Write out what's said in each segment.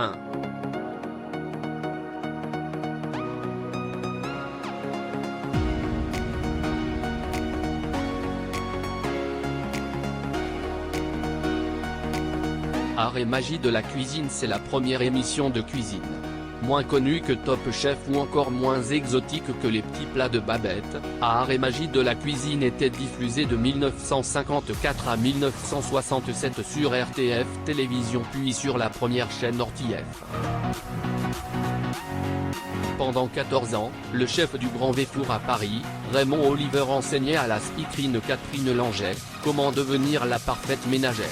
1. Art et magie de la cuisine. C'est la première émission de cuisine. Moins connue que Top Chef ou encore moins exotique que les petits plats de Babette, Art et magie de la cuisine était diffusée de 1954 à 1967 sur RTF Télévision puis sur la première chaîne ORTF. Pendant 14 ans, le chef du Grand Véfour à Paris, Raymond Oliver enseignait à la speakerine Catherine Langeais, comment devenir la parfaite ménagère.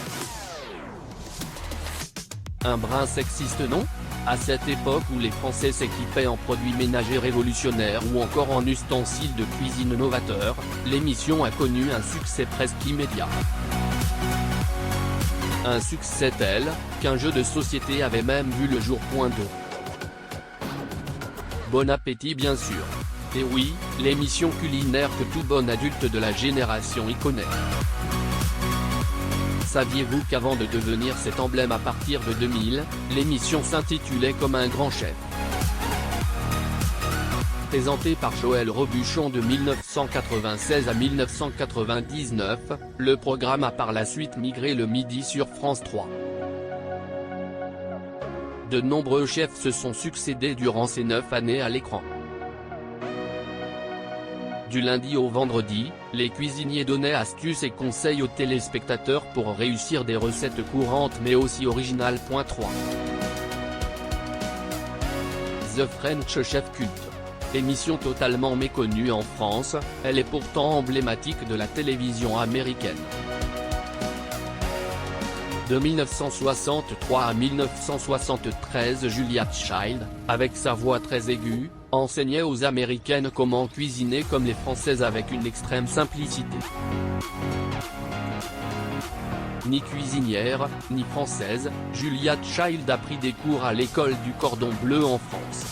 Un brin sexiste non ? À cette époque où les Français s'équipaient en produits ménagers révolutionnaires ou encore en ustensiles de cuisine novateurs, l'émission a connu un succès presque immédiat. Un succès tel, qu'un jeu de société avait même vu le jour. 2. Bon appétit bien sûr. Et oui, l'émission culinaire que tout bon adulte de la génération y connaît. Saviez-vous qu'avant de devenir cet emblème à partir de 2000, l'émission s'intitulait Comme un grand chef. Présenté par Joël Robuchon de 1996 à 1999, le programme a par la suite migré le midi sur France 3. De nombreux chefs se sont succédés durant ces 9 années à l'écran. Du lundi au vendredi, les cuisiniers donnaient astuces et conseils aux téléspectateurs pour réussir des recettes courantes mais aussi originales. 3. The French Chef Cult. Émission totalement méconnue en France, elle est pourtant emblématique de la télévision américaine. De 1963 à 1973, Julia Child, avec sa voix très aiguë, enseignait aux Américaines comment cuisiner comme les Françaises avec une extrême simplicité. Ni cuisinière, ni française, Julia Child a pris des cours à l'école du Cordon Bleu en France.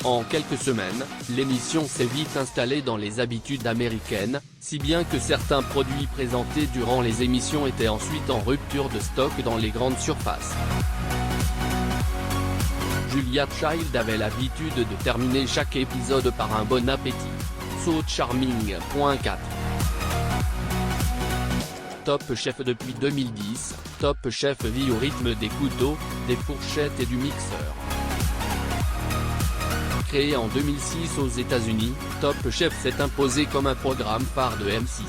En quelques semaines, l'émission s'est vite installée dans les habitudes américaines, si bien que certains produits présentés durant les émissions étaient ensuite en rupture de stock dans les grandes surfaces. Julia Child avait l'habitude de terminer chaque épisode par un bon appétit. So Charming. 4. Top Chef. Depuis 2010, Top Chef vit au rythme des couteaux, des fourchettes et du mixeur. Créé en 2006 aux États-Unis, Top Chef s'est imposé comme un programme phare de M6.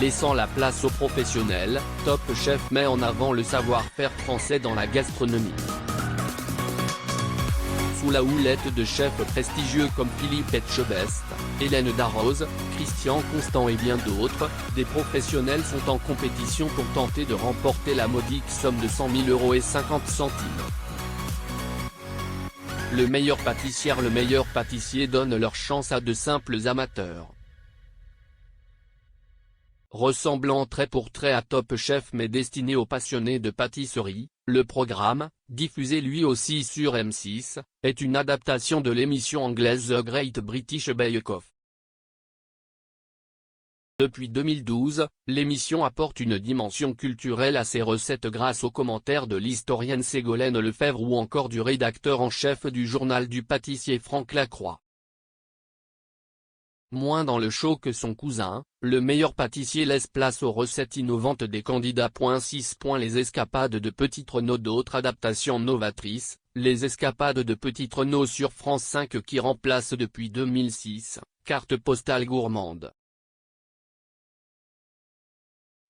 Laissant la place aux professionnels, Top Chef met en avant le savoir-faire français dans la gastronomie. Sous la houlette de chefs prestigieux comme Philippe Etchebest, Hélène Darroze, Christian Constant et bien d'autres, des professionnels sont en compétition pour tenter de remporter la modique somme de 100 000 € et 50 centimes. Le meilleur pâtissier donne leur chance à de simples amateurs. Ressemblant trait pour trait à Top Chef mais destiné aux passionnés de pâtisserie, le programme, diffusé lui aussi sur M6, est une adaptation de l'émission anglaise The Great British Bake Off. Depuis 2012, l'émission apporte une dimension culturelle à ses recettes grâce aux commentaires de l'historienne Ségolène Lefebvre ou encore du rédacteur en chef du journal du pâtissier Franck Lacroix. Moins dans le show que son cousin, le meilleur pâtissier laisse place aux recettes innovantes des candidats. 6. Les escapades de Petite Renaud. D'autres adaptations novatrices, les escapades de Petite Renaud sur France 5 qui remplace depuis 2006, Carte postale gourmande.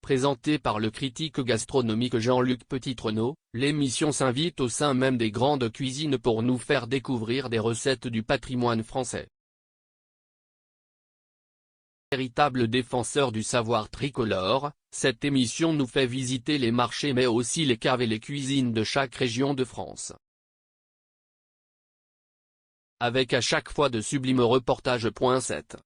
Présentée par le critique gastronomique Jean-Luc Petitrenaud, l'émission s'invite au sein même des grandes cuisines pour nous faire découvrir des recettes du patrimoine français. Véritable défenseur du savoir tricolore, cette émission nous fait visiter les marchés mais aussi les caves et les cuisines de chaque région de France. Avec à chaque fois de sublimes reportages. 7.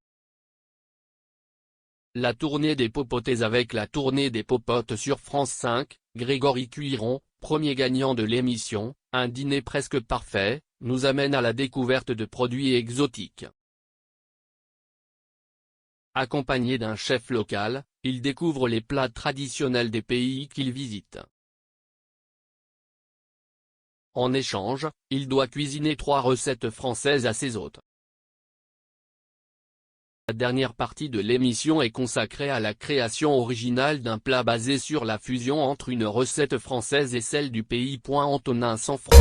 La tournée des popotes. Avec la tournée des popotes sur France 5, Grégory Cuiron, premier gagnant de l'émission, un dîner presque parfait, nous amène à la découverte de produits exotiques. Accompagné d'un chef local, il découvre les plats traditionnels des pays qu'il visite. En échange, il doit cuisiner 3 recettes françaises à ses hôtes. La dernière partie de l'émission est consacrée à la création originale d'un plat basé sur la fusion entre une recette française et celle du pays. Antonin Sanfranc.